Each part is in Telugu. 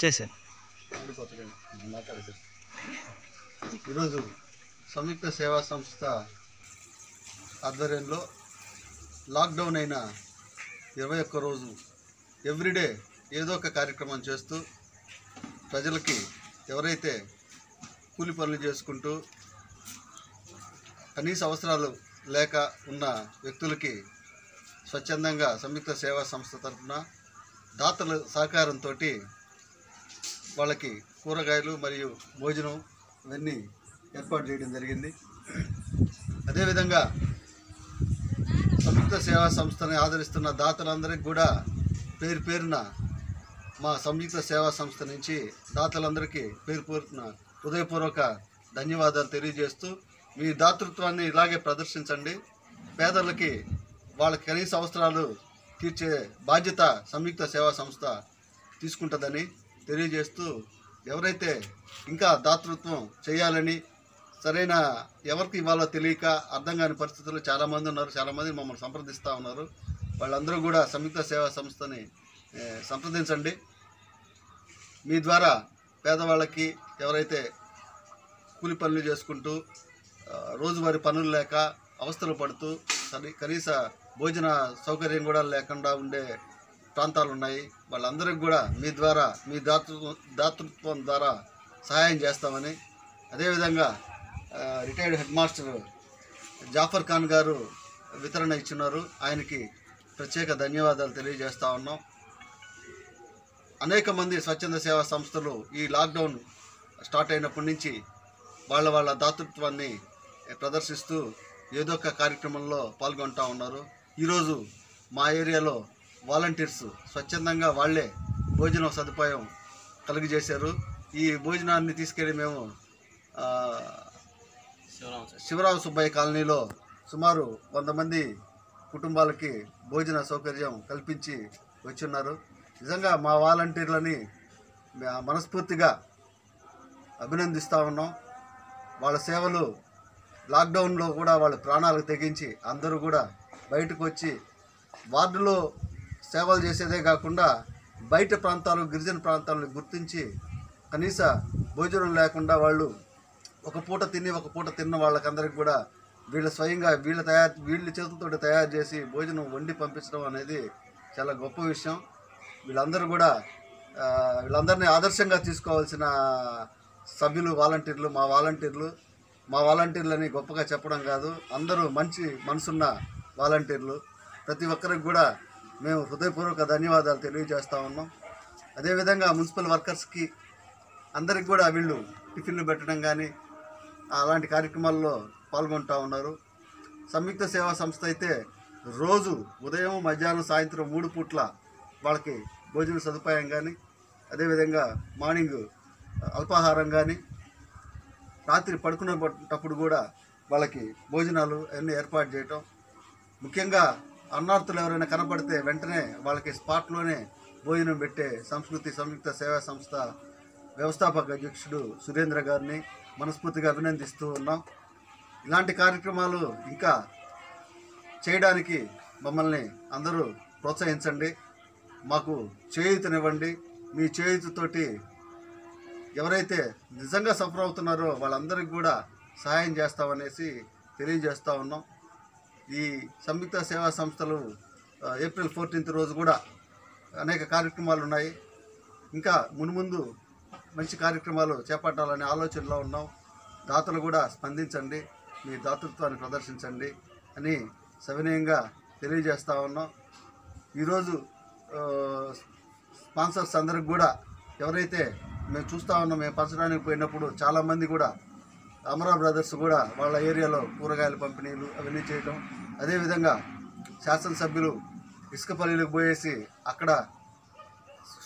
చేశాను. ఈరోజు సంయుక్త సేవా సంస్థ ఆధ్వర్యంలో లాక్డౌన్ అయిన 21 రోజు ఎవ్రీడే ఏదో ఒక కార్యక్రమం చేస్తూ ప్రజలకి ఎవరైతే కూలి పనులు చేసుకుంటూ కనీస అవసరాలు లేక ఉన్న వ్యక్తులకి స్వచ్ఛందంగా సంయుక్త సేవా సంస్థ తరఫున దాతల సహకారంతో వాళ్ళకి కూరగాయలు మరియు భోజనం ఇవన్నీ ఏర్పాటు చేయడం జరిగింది. అదేవిధంగా సంయుక్త సేవా సంస్థని ఆదరిస్తున్న దాతలందరికీ కూడా పేరు పేరున మా సంయుక్త సేవా సంస్థ నుంచి దాతలందరికీ పేరు పేరున హృదయపూర్వక ధన్యవాదాలు తెలియజేస్తూ మీ దాతృత్వాన్ని ఇలాగే ప్రదర్శించండి. పేదలకి వాళ్ళ కనీస అవసరాలు తీర్చే బాధ్యత సంయుక్త సేవా సంస్థ తీసుకుంటుందని తెలియజేస్తూ ఎవరైతే ఇంకా దాతృత్వం చేయాలని సరైన ఎవరికి ఇవ్వాలో తెలియక అర్థం కాని పరిస్థితుల్లో చాలామంది ఉన్నారు. చాలామంది మమ్మల్ని సంప్రదిస్తూ ఉన్నారు. వాళ్ళందరూ కూడా సంయుక్త సేవా సంస్థని సంప్రదించండి. మీ ద్వారా పేదవాళ్ళకి ఎవరైతే కూలి పనులు చేసుకుంటూ రోజువారీ పనులు లేక అవస్థలు పడుతూ కనీస భోజన సౌకర్యం కూడా లేకుండా ఉండే ప్రాంతాలు ఉన్నాయి. వాళ్ళందరికీ కూడా మీ ద్వారా మీ దాతృత్వం ద్వారా సహాయం చేస్తామని, అదేవిధంగా retired head master Jafar Khan గారు వితరణ ఇచ్చినారు. ఆయనకి ప్రత్యేక ధన్యవాదాలు తెలియజేస్తూ ఉన్నాం. అనేక మంది స్వచ్ఛంద సేవా సంస్థలు ఈ లాక్డౌన్ స్టార్ట్ అయినప్పటి నుంచి వాళ్ళ దాతృత్వాన్ని ప్రదర్శిస్తూ ఏదో ఒక కార్యక్రమంలో పాల్గొంటూ ఉన్నారు. ఈరోజు మా ఏరియాలో వాలంటీర్స్ స్వచ్ఛందంగా వాళ్ళే భోజనం సదుపాయం కలిగజేశారు. ఈ భోజనాన్ని తీసుకెళ్ళి మేము శివరావు సుబ్బయ్య కాలనీలో సుమారు 100 మంది కుటుంబాలకి భోజన సౌకర్యం కల్పించి వచ్చున్నారు. నిజంగా మా వాలంటీర్లని మనస్ఫూర్తిగా అభినందిస్తూ ఉన్నాం. వాళ్ళ సేవలు లాక్డౌన్లో కూడా వాళ్ళ ప్రాణాలకు తెగించి అందరూ కూడా బయటకు వచ్చి వార్డులో సేవలు చేసేదే కాకుండా బయట ప్రాంతాలు గిరిజన ప్రాంతాలను గుర్తించి కనీస భోజనం లేకుండా వాళ్ళు ఒక పూట తిన్న వాళ్ళకందరికి కూడా స్వయంగా వీళ్ళ చేతులతో తయారు చేసి భోజనం వండి పంపించడం అనేది చాలా గొప్ప విషయం. వీళ్ళందరినీ ఆదర్శంగా తీసుకోవాల్సిన సభ్యులు మా వాలంటీర్లని గొప్పగా చెప్పడం కాదు, అందరూ మంచి మనసున్న వాలంటీర్లు. ప్రతి ఒక్కరికి కూడా మేము హృదయపూర్వక ధన్యవాదాలు తెలియజేస్తూ ఉన్నాం. అదేవిధంగా మున్సిపల్ వర్కర్స్కి అందరికి కూడా వీళ్ళు టిఫిన్లు పెట్టడం కానీ అలాంటి కార్యక్రమాల్లో పాల్గొంటూ ఉన్నారు. సంయుక్త సేవా సంస్థ అయితే రోజు ఉదయం మధ్యాహ్నం సాయంత్రం 3 పూట్ల వాళ్ళకి భోజన సదుపాయం కానీ, అదేవిధంగా మార్నింగ్ అల్పాహారం కానీ, రాత్రి పడుకునేటప్పుడు కూడా వాళ్ళకి భోజనాలు అన్నీ ఏర్పాటు చేయటం. ముఖ్యంగా అన్నార్థులు ఎవరైనా కనపడితే వెంటనే వాళ్ళకి స్పాట్లోనే భోజనం పెట్టే సంస్కృతి సంయుక్త సేవా సంస్థ వ్యవస్థాపక అధ్యక్షుడు సురేంద్ర గారిని మనస్ఫూర్తిగా అభినందిస్తూ ఉన్నాం. ఇలాంటి కార్యక్రమాలు ఇంకా చేయడానికి మమ్మల్ని అందరూ ప్రోత్సహించండి, మాకు చేయూతనివ్వండి. మీ చేయూతతోటి ఎవరైతే నిజంగా సఫర్ అవుతున్నారో వాళ్ళందరికీ కూడా సహాయం చేస్తామనేసి తెలియజేస్తూ ఉన్నాం. ఈ సంయుక్త సేవా సంస్థలు ఏప్రిల్ 14th రోజు కూడా అనేక కార్యక్రమాలు ఉన్నాయి. ఇంకా మున్ముందు మంచి కార్యక్రమాలు చేపట్టాలనే ఆలోచనలో ఉన్నాం. దాతలు కూడా స్పందించండి, మీ దాతృత్వాన్ని ప్రదర్శించండి అని సవినయంగా తెలియజేస్తూ ఉన్నాం. ఈరోజు స్పాన్సర్స్ అందరికి కూడా ఎవరైతే మేము చూస్తూ ఉన్నాం, మేము పంచడానికి పోయినప్పుడు చాలామంది కూడా అమరా బ్రదర్స్ కూడా వాళ్ళ ఏరియాలో కూరగాయల పంపిణీలు అవన్నీ చేయటం, అదేవిధంగా శాసనసభ్యులు ఇసుకపల్లిలకు పోయేసి అక్కడ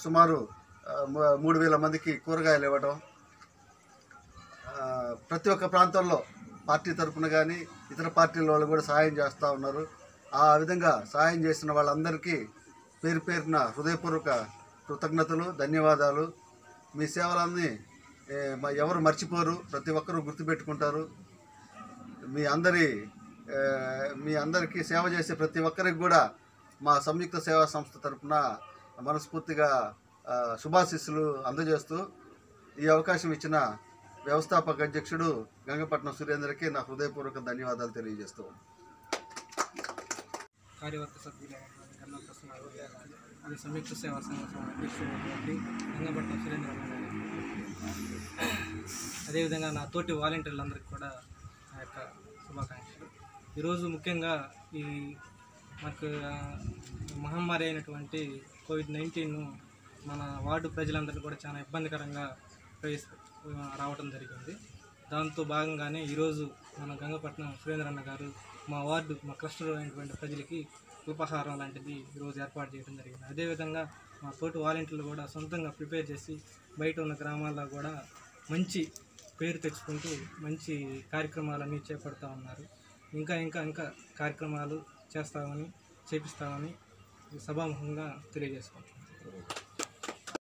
సుమారు 3,000 మందికి కూరగాయలు ఇవ్వటం, ప్రతి ఒక్క ప్రాంతంలో పార్టీ తరఫున కానీ ఇతర పార్టీల వాళ్ళు కూడా సహాయం చేస్తూ ఉన్నారు. ఆ విధంగా సహాయం చేసిన వాళ్ళందరికీ పేరు పేరున హృదయపూర్వక కృతజ్ఞతలు, ధన్యవాదాలు. మీ సేవలన్నీ ఎవరు మర్చిపోరు, ప్రతి ఒక్కరూ గుర్తుపెట్టుకుంటారు. మీ అందరికీ సేవ చేసే ప్రతి ఒక్కరికి కూడా మా సంయుక్త సేవా సంస్థ తరఫున మనస్ఫూర్తిగా శుభాశీస్సులు అందజేస్తూ ఈ అవకాశం ఇచ్చిన వ్యవస్థాపక అధ్యక్షుడు గంగపట్నం సురేందర్కి నా హృదయపూర్వక ధన్యవాదాలు తెలియజేస్తూ కార్యవర్గ సభ్యులు అది సంయుక్త సేవా సంఘం అధ్యక్షుడు గంగపట్నం సురేంద్ర గారు, అదేవిధంగా నా తోటి వాలంటీర్లందరికీ కూడా నా యొక్క శుభాకాంక్షలు. ఈరోజు ముఖ్యంగా ఈ మనకు మహమ్మారి అయినటువంటి కోవిడ్-19 మన వార్డు ప్రజలందరినీ కూడా చాలా ఇబ్బందికరంగా రావడం జరిగింది. దాంతో భాగంగానే ఈరోజు మన గంగపట్నం సురేంద్ర అన్న గారు మా వార్డు మా క్లస్టర్ అయినటువంటి ప్రజలకి అల్పాహారం లాంటిది ఈరోజు ఏర్పాటు చేయడం జరిగింది. అదేవిధంగా మా తోటి వాలంటీర్లు కూడా సొంతంగా ప్రిపేర్ చేసి బయట ఉన్న గ్రామాల్లో కూడా మంచి పేరు తెచ్చుకుంటూ మంచి కార్యక్రమాలన్నీ చేపడుతూ ఉన్నారు. ఇంకా కార్యక్రమాలు చేపిస్తామని సభాముఖంగా తెలియజేసుకుంటున్నాను.